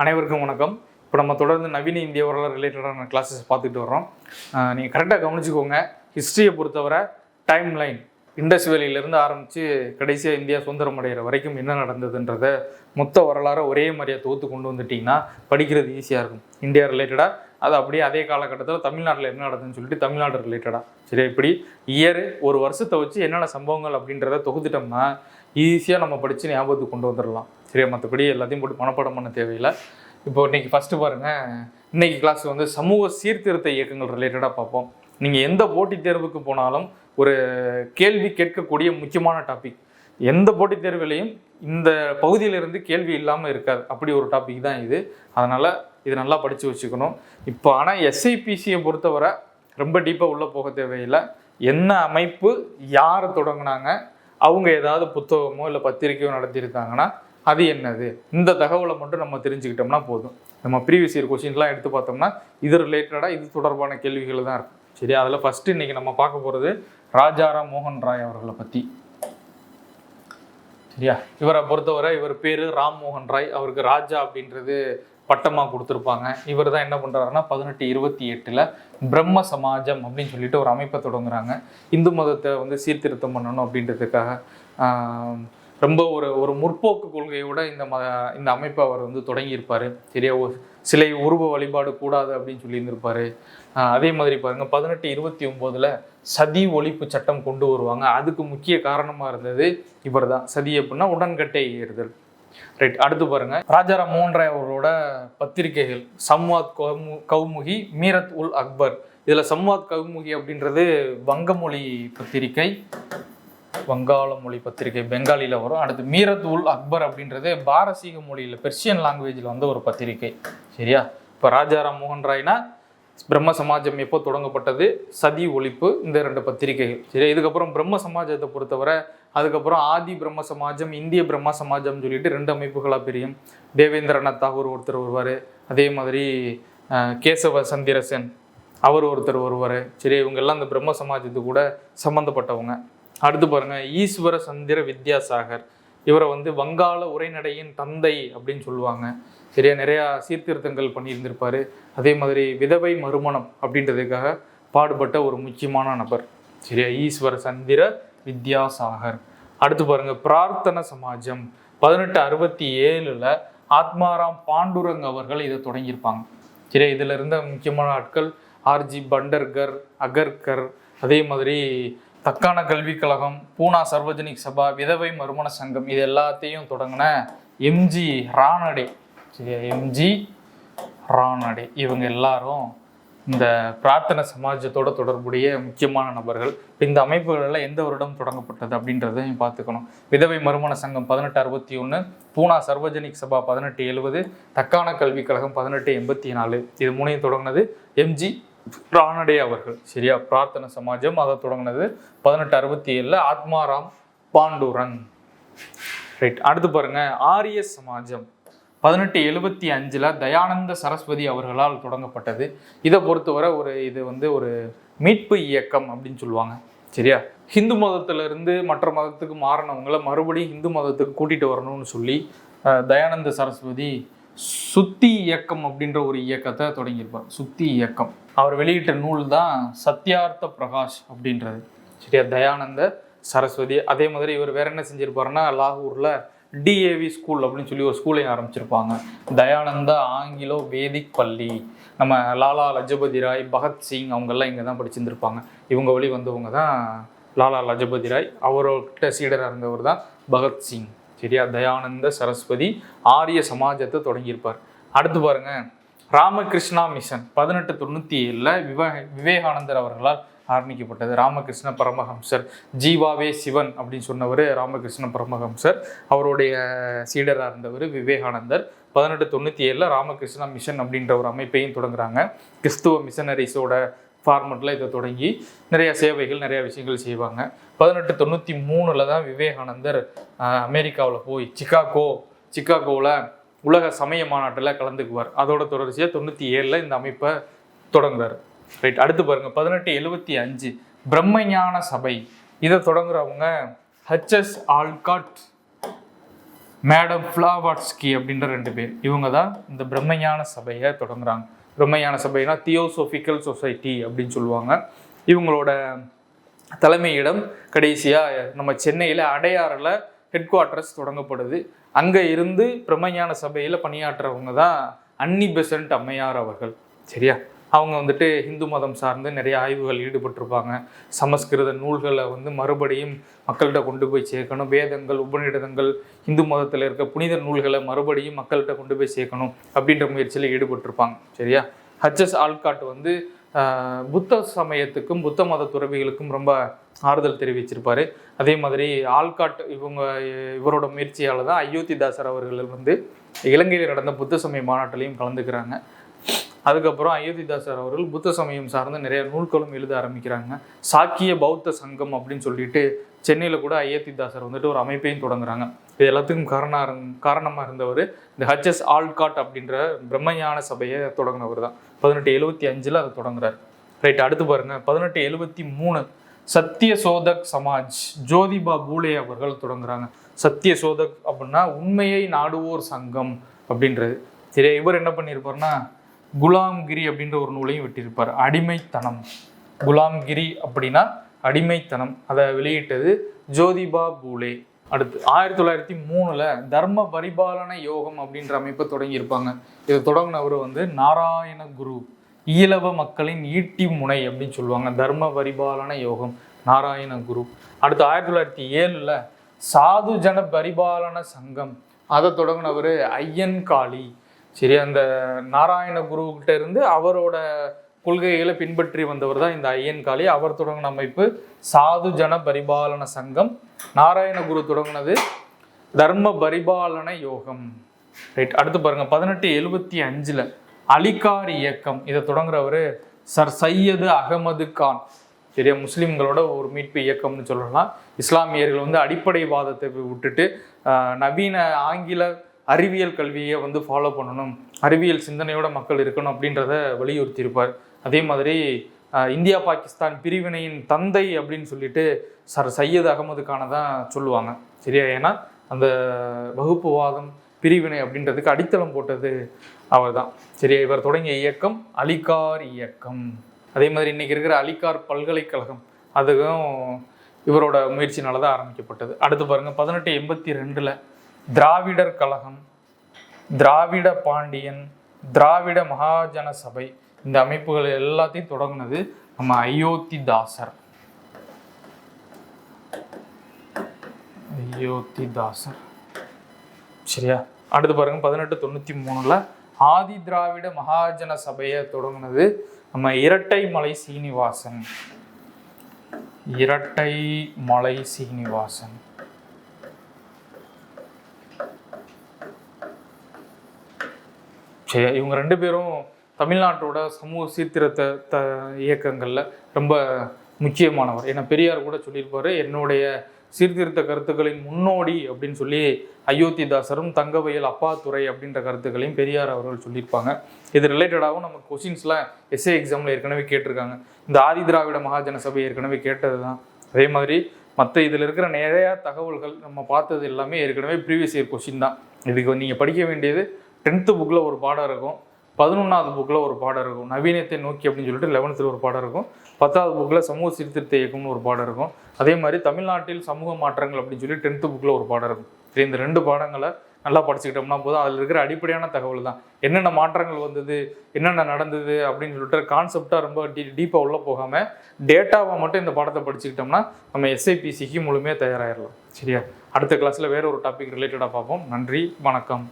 அனைவருக்கும் வணக்கம். இப்போ நம்ம தொடர்ந்து நவீன இந்திய வரலாறு ரிலேட்டடான கிளாஸஸ் பார்த்துட்டு வர்றோம். நீங்கள் கரெக்டாக கவனிச்சுக்கோங்க. ஹிஸ்ட்ரியை பொறுத்தவரை டைம் லைன் இண்டஸ் வேலியிலேருந்து ஆரம்பித்து கடைசியாக இந்தியா சுதந்திரம் அடைகிற வரைக்கும் என்ன நடந்ததுன்றத மொத்த வரலாறை ஒரே மாதிரியாக தொகுத்து கொண்டு வந்துட்டிங்கன்னா படிக்கிறது ஈஸியாக இருக்கும். இந்தியா ரிலேட்டடாக அது அப்படியே அதே காலகட்டத்தில் தமிழ்நாட்டில் என்ன நடந்ததுன்னு சொல்லிட்டு தமிழ்நாடு ரிலேட்டடாக சரியா இப்படி இயர் ஒரு வருஷத்தை வச்சு என்னென்ன சம்பவங்கள் அப்படின்றத தொகுத்துட்டோம்னா ஈஸியாக நம்ம படித்து ஞாபகத்துக்கு கொண்டு வந்துடலாம். சரியா, மற்றபடி எல்லாத்தையும் போட்டு மனப்பாடம் பண்ண தேவையில்லை. இப்போ இன்றைக்கி ஃபஸ்ட்டு பாருங்கள், இன்றைக்கி கிளாஸ் வந்து சமூக சீர்திருத்த இயக்கங்கள் ரிலேட்டடாக பார்ப்போம். நீங்கள் எந்த போட்டித் தேர்வுக்கு போனாலும் ஒரு கேள்வி கேட்கக்கூடிய முக்கியமான டாபிக். எந்த போட்டித் தேர்வுலையும் இந்த பகுதியிலிருந்து கேள்வி இல்லாமல் இருக்காது. அப்படி ஒரு டாபிக் தான் இது. அதனால் இது நல்லா படித்து வச்சுக்கணும். இப்போ ஆனால் எஸ்ஐபிசியை பொறுத்தவரை ரொம்ப டீப்பாக உள்ளே போக தேவையில்லை. என்ன அமைப்பு, யாரை தொடங்கினாங்க, அவங்க ஏதாவது புத்தகமோ இல்லை பத்திரிக்கையோ நடத்தியிருக்காங்கன்னா அது என்னது, இந்த தகவலை மட்டும் நம்ம தெரிஞ்சுக்கிட்டோம்னா போதும். நம்ம ப்ரீவியஸ் இயர் கொஸ்டின்லாம் எடுத்து பார்த்தோம்னா இது ரிலேட்டடாக இது தொடர்பான கேள்விகள் தான் இருக்கும். சரி, அதில் ஃபஸ்ட்டு இன்றைக்கி நம்ம பார்க்க போகிறது ராஜாராம் மோகன் ராய் அவர்களை பற்றி. சரியா, இவரை பொறுத்தவரை இவர் பேர் ராம் மோகன் ராய். அவருக்கு ராஜா அப்படின்றது பட்டமாக கொடுத்துருப்பாங்க. இவர் தான் என்ன பண்ணுறாருன்னா 1828 பிரம்ம சமாஜம் அப்படின்னு சொல்லிட்டு ஒரு அமைப்பை தொடங்குறாங்க. இந்து மதத்தை வந்து சீர்திருத்தம் பண்ணணும் அப்படின்றதுக்காக ரொம்ப ஒரு முற்போக்கு கொள்கையோட இந்த அமைப்பை அவர் வந்து தொடங்கியிருப்பார். சரியா, சிலை உருவ வழிபாடு கூடாது அப்படின்னு சொல்லியிருந்திருப்பார். அதே மாதிரி பாருங்கள் 1829 சதி ஒழிப்பு சட்டம் கொண்டு வருவாங்க. அதுக்கு முக்கிய காரணமாக இருந்தது இவர் தான். சதி அப்படின்னா உடன்கட்டை ஏறுதல். ரைட், அடுத்து பாருங்க, ராஜாராம் மோகன் ராய் அவர்களோட பத்திரிகைகள் சம்வாத் கௌமுகி, மீரத் உல் அக்பர். இதில் சம்வாத் கௌமுகி அப்படின்றது வங்கமொழி பத்திரிகை, வங்காள மொழி பத்திரிகை, பெங்காலியில் வரும். அடுத்து மீரத் உல் அக்பர் அப்படின்றது பாரசீக மொழியில் பெர்ஷியன் லாங்குவேஜில் வந்து ஒரு பத்திரிகை. சரியா, இப்போ ராஜாராம் மோகன் ராய்னா பிரம்ம சமாஜம் எப்போ தொடங்கப்பட்டது, சதி ஒழிப்பு, இந்த 2 பத்திரிகைகள். சரி, இதுக்கப்புறம் பிரம்ம சமாஜத்தை பொறுத்தவரை அதுக்கப்புறம் ஆதி பிரம்ம சமாஜம், இந்திய பிரம்ம சமாஜம்னு சொல்லிட்டு 2 அமைப்புகளாக பிரியும். தேவேந்திரநாத் தாகூர் ஒருத்தர் வருவார், அதே மாதிரி கேசவ சந்திர சென் அவர் ஒருத்தர் வருவார். சரி, இவங்கெல்லாம் இந்த பிரம்ம சமாஜத்துக்கு கூட சம்மந்தப்பட்டவங்க. அடுத்து பாருங்கள், ஈஸ்வர சந்திர வித்யாசாகர். இவரை வந்து வங்காள உரைநடையின் தந்தை அப்படின்னு சொல்லுவாங்க. சரியா, நிறையா சீர்திருத்தங்கள் பண்ணியிருந்திருப்பார். அதே மாதிரி விதவை மறுமணம் அப்படின்றதுக்காக பாடுபட்ட ஒரு முக்கியமான நபர். சரியா, ஈஸ்வர சந்திர வித்யாசாகர். அடுத்து பாருங்கள், பிரார்த்தன சமாஜம் 1867 ஆத்மாராம் பாண்டுரங் அவர்கள் இதை தொடங்கியிருப்பாங்க. சரியா, இதில் இருந்த முக்கியமான ஆட்கள் ஆர்ஜி பண்டர்கர், அகர்கர், அதே மாதிரி தக்கான கல்விக் கழகம், பூனா சர்வஜனிக் சபா, விதவை மறுமண சங்கம், இது எல்லாத்தையும் தொடங்கின எம்ஜி ரானடே. சரியா, எம்ஜி ரானடே. இவங்க எல்லாரும் இந்த பிரார்த்தனை சமாஜத்தோட தொடர்புடைய முக்கியமான நபர்கள். இந்த அமைப்புகளில் எந்த வருடம் தொடங்கப்பட்டது அப்படின்றதையும் பார்த்துக்கணும். விதவை மறுமண சங்கம் 1861, பூனா சர்வஜனிக் சபா 1870, தக்கான கல்விக் கழகம் 1884. இது 3 தொடங்கினது எம்ஜி ரானடே அவர்கள். சரியா, பிரார்த்தனை சமாஜம் அதை தொடங்கினது 1867 ஆத்மாராம் பாண்டுரங். ரைட், அடுத்து பாருங்க, ஆரியஸ் சமாஜம் 1875 தயானந்த சரஸ்வதி அவர்களால் தொடங்கப்பட்டது. இதை பொறுத்தவரை இது வந்து ஒரு மீட்பு இயக்கம் அப்படின்னு சொல்லுவாங்க. சரியா, ஹிந்து மதத்திலிருந்து மற்ற மதத்துக்கு மாறினவங்களை மறுபடியும் ஹிந்து மதத்துக்கு கூட்டிகிட்டு வரணும்னு சொல்லி தயானந்த சரஸ்வதி சுத்தி இயக்கம் அப்படின்ற ஒரு இயக்கத்தை தொடங்கியிருப்பார். சுத்தி இயக்கம். அவர் வெளியிட்ட நூல் தான் சத்யார்த்த பிரகாஷ் அப்படின்றது. சரியா, தயானந்த சரஸ்வதி. அதே மாதிரி இவர் வேற என்ன செஞ்சிருப்பாருன்னா லாகூரில் டிஏவி ஸ்கூல் அப்படின்னு சொல்லி ஒரு ஸ்கூலையும் ஆரம்பிச்சிருப்பாங்க. தயானந்த ஆங்கிலோ வேதிக் பள்ளி. நம்ம லாலா லஜபதி ராய், பகத்சிங் அவங்கெல்லாம் இங்கே தான் படிச்சிருந்துருப்பாங்க. இவங்க வழி வந்தவங்க தான் லாலா லஜபதி ராய். அவர்கிட்ட சீடராக இருந்தவர் தான் பகத்சிங். சரியா, தயானந்த சரஸ்வதி ஆரிய சமாஜத்தை தொடங்கியிருப்பார். அடுத்து பாருங்க, ராமகிருஷ்ணா மிஷன் 1897 விவேகானந்தர் அவர்களால் ஆரம்பிக்கப்பட்டது. ராமகிருஷ்ண பரமஹம்சர், ஜீவாவே சிவன் அப்படின்னு சொன்னவர் ராமகிருஷ்ண பரமஹம்சர். அவருடைய சீடராக இருந்தவர் விவேகானந்தர். 1897 ராமகிருஷ்ணா மிஷன் அப்படின்ற ஒரு அமைப்பையும் தொடங்குறாங்க. கிறிஸ்துவ மிஷனரிஸோட ஃபார்மெட்டில் இதை தொடங்கி நிறைய சேவைகள், நிறைய விஷயங்கள் செய்வாங்க. 1893 தான் விவேகானந்தர் அமெரிக்காவில் போய் சிகாகோவில் உலக சமய மாநாட்டில் கலந்துக்குவார். அதோட தொடர்ச்சியாக 97 இந்த அமைப்பை தொடங்குறாரு. ரைட், அடுத்து பாருங்க, 1875 பிரம்மஞான சபை. இதை தொடங்குறவங்க ஹெச்எஸ் ஆல்காட் மேடம் ஃப்ளாவாட்ஸ்கி அப்படின்ற 2 பேர். இவங்க தான் இந்த பிரம்மஞான சபையை தொடங்குறாங்க. பிரம்மஞான சபைனா தியோசோபிக்கல் சொசைட்டி அப்படின்னு சொல்லுவாங்க. இவங்களோட தலைமையிடம் கடைசியாக நம்ம சென்னையில் அடையாறில் ஹெட் குவார்ட்டர்ஸ் தொடங்கப்படுது. அங்கே இருந்து பிரம்மஞான சபையில் பணியாற்றுறவங்க தான் அன்னி பெசன்ட் அம்மையார் அவர்கள். சரியா? அவங்க வந்துட்டு ஹிந்து மதம் சார்ந்து நிறைய ஆய்வுகள் ஈடுபட்டிருப்பாங்க. சமஸ்கிருத நூல்களை மறுபடியும் மக்கள்கிட்ட கொண்டு போய் சேர்க்கணும், வேதங்கள் உபநிடதங்கள் இந்து மதத்தில் இருக்க புனித நூல்களை மறுபடியும் மக்கள்கிட்ட கொண்டு போய் சேர்க்கணும் அப்படின்ற முயற்சியில் ஈடுபட்டிருப்பாங்க. சரியா? ஹச்எஸ் ஆல்காட் புத்த சமயத்துக்கும் புத்த மத துறவிகளுக்கும் ரொம்ப ஆறுதல் தெரிவிச்சிருப்பார். அதே மாதிரி ஆல்காட் இவரோட முயற்சியால் தான் அயோத்திதாசர் அவர்கள் இலங்கையில் நடந்த புத்த சமய மாநாட்டிலையும் கலந்துக்கிறாங்க. அதுக்கப்புறம் அயோத்திதாசர் அவர்கள் புத்த சமயம் சார்ந்து நிறைய நூல்களும் எழுத ஆரம்பிக்கிறாங்க. சாக்கிய பௌத்த சங்கம் அப்படின்னு சொல்லிட்டு சென்னையில் கூட அயோத்திதாசர் ஒரு அமைப்பையும் தொடங்குறாங்க. இது எல்லாத்துக்கும் காரணமாக இருந்தவர் இந்த ஹச்எஸ் ஆல்காட் அப்படின்ற பிரம்மஞான சபையை தொடங்கினவர் தான். 1875 அதை தொடங்குறார். ரைட், அடுத்து பாருங்க. 1873 சத்திய சோதக் சமாஜ் ஜோதிபா பூலே அவர்கள் தொடங்குறாங்க. சத்திய சோதக் அப்படின்னா உண்மையை நாடுவோர் சங்கம் அப்படின்றது. சரி, இவர் என்ன பண்ணியிருப்பார்னா குலாம்கிரி அப்படின்ற ஒரு நூலையும் விட்டிருப்பார். அடிமைத்தனம், குலாம்கிரி அப்படின்னா அடிமைத்தனம், அதை வெளியிட்டது ஜோதிபா பூலே. அடுத்து 1903 தர்ம பரிபாலன யோகம் அப்படின்ற அமைப்பை தொடங்கியிருப்பாங்க. இதை தொடங்கினவர் நாராயண குரு, ஈழவ மக்களின் ஈட்டி முனை அப்படின்னு சொல்லுவாங்க. தர்ம பரிபாலன யோகம் நாராயண குரு. அடுத்து 1907 சாது ஜன பரிபாலன சங்கம், அதை தொடங்கினவர் ஐயன் காளி. சரி, அந்த நாராயண குருக்கிட்ட இருந்து அவரோட கொள்கைகளை பின்பற்றி வந்தவர் தான் இந்த ஐயன் காளி. அவர் தொடங்கின அமைப்பு சாது ஜன பரிபாலன சங்கம். நாராயண குரு தொடங்கினது தர்ம பரிபாலன யோகம். ரைட், அடுத்து பாருங்க. 1875 அலிகார் இயக்கம், இதை தொடங்குறவர் சர் சையது அகமது கான். சரியா? முஸ்லீம்களோட ஒரு மீட்பு இயக்கம்னு சொல்லலாம். இஸ்லாமியர்கள் அடிப்படைவாதத்தை விட்டுட்டு நவீன ஆங்கில அறிவியல் கல்வியை ஃபாலோ பண்ணணும், அறிவியல் சிந்தனையோட மக்கள் இருக்கணும் அப்படின்றத வலியுறுத்தியிருப்பார். அதே மாதிரி இந்தியா பாகிஸ்தான் பிரிவினையின் தந்தை அப்படின்னு சொல்லிட்டு சர் சையது அகமது கானை தான் சொல்லுவாங்க. சரியா? ஏன்னா அந்த வகுப்புவாதம் பிரிவினை அப்படின்றதுக்கு அடித்தளம் போட்டது அவர் தான். சரியா? இவர் தொடங்கிய இயக்கம் அலிகார் இயக்கம். அதே மாதிரி இன்னைக்கு இருக்கிற அலிகார் பல்கலைக்கழகம், அதுவும் இவரோட முயற்சினால தான் ஆரம்பிக்கப்பட்டது. அடுத்து பாருங்க. 1882 திராவிடர் கழகம், திராவிட பாண்டியன், திராவிட மகாஜன சபை, இந்த அமைப்புகள் எல்லாத்தையும் தொடங்கினது நம்ம அயோத்திதாசர். சரியா? அடுத்து பாருங்க. 1893 ஆதி திராவிட மகாஜன சபையை தொடங்கினது நம்ம இரட்டைமலை சீனிவாசன். இரட்டைமலை சீனிவாசன். சரி, இவங்க 2 பேரும் தமிழ்நாட்டோட சமூக சீர்திருத்த இயக்கங்களில் ரொம்ப முக்கியமானவர். ஏன்னா பெரியார் கூட சொல்லியிருப்பார், என்னுடைய சீர்திருத்த கருத்துக்களின் முன்னோடி அப்படின்னு சொல்லி அயோத்திதாசரும் தங்கவயல் அப்பாத்துறை அப்படின்ற கருத்துக்களையும் பெரியார் அவர்கள் சொல்லியிருப்பாங்க. இது ரிலேட்டடாகவும் நம்ம கொஷின்ஸ்லாம் எஸ்ஏ எக்ஸாமில் ஏற்கனவே கேட்டிருக்காங்க. இந்த ஆதி திராவிட மகாஜன சபை ஏற்கனவே கேட்டது தான். அதே மாதிரி மற்ற இதில் இருக்கிற நிறையா தகவல்கள் நம்ம பார்த்தது எல்லாமே ஏற்கனவே ப்ரீவியஸ் இயர் கொஷின் தான். இதுக்கு நீங்கள் படிக்க வேண்டியது 10th புக்கில் ஒரு பாடம் இருக்கும், 11வது புக்கில் ஒரு பாடம் இருக்கும், நவீனத்தை நோக்கி அப்படின்னு சொல்லிட்டு 11th ஒரு பாடம் இருக்கும், 10வது புக்கில் சமூக சீர்திருத்த இயக்கம்னு ஒரு பாடம் இருக்கும். அதே மாதிரி தமிழ்நாட்டில் சமூக மாற்றங்கள் அப்படின்னு சொல்லி 10th புக்கில் ஒரு பாடம் இருக்கும். சரி, இந்த 2 பாடங்களை நல்லா படிச்சுக்கிட்டோம்னா போதும். அதில் இருக்கிற அடிப்படையான தகவல் தான், என்னென்ன மாற்றங்கள் வந்தது, என்னென்ன நடந்தது அப்படின்னு சொல்லிட்டு கான்செப்டாக ரொம்ப டீப்பாக உள்ளே போகாமல் டேட்டாவை மட்டும் இந்த பாடத்தை படிச்சுக்கிட்டோம்னா நம்ம எஸ்ஐபிசிக்கு முழுமையாக தயாராகிடலாம். சரியா? அடுத்த கிளாஸில் வேறு ஒரு டாபிக் ரிலேட்டடாக பார்ப்போம். நன்றி, வணக்கம்.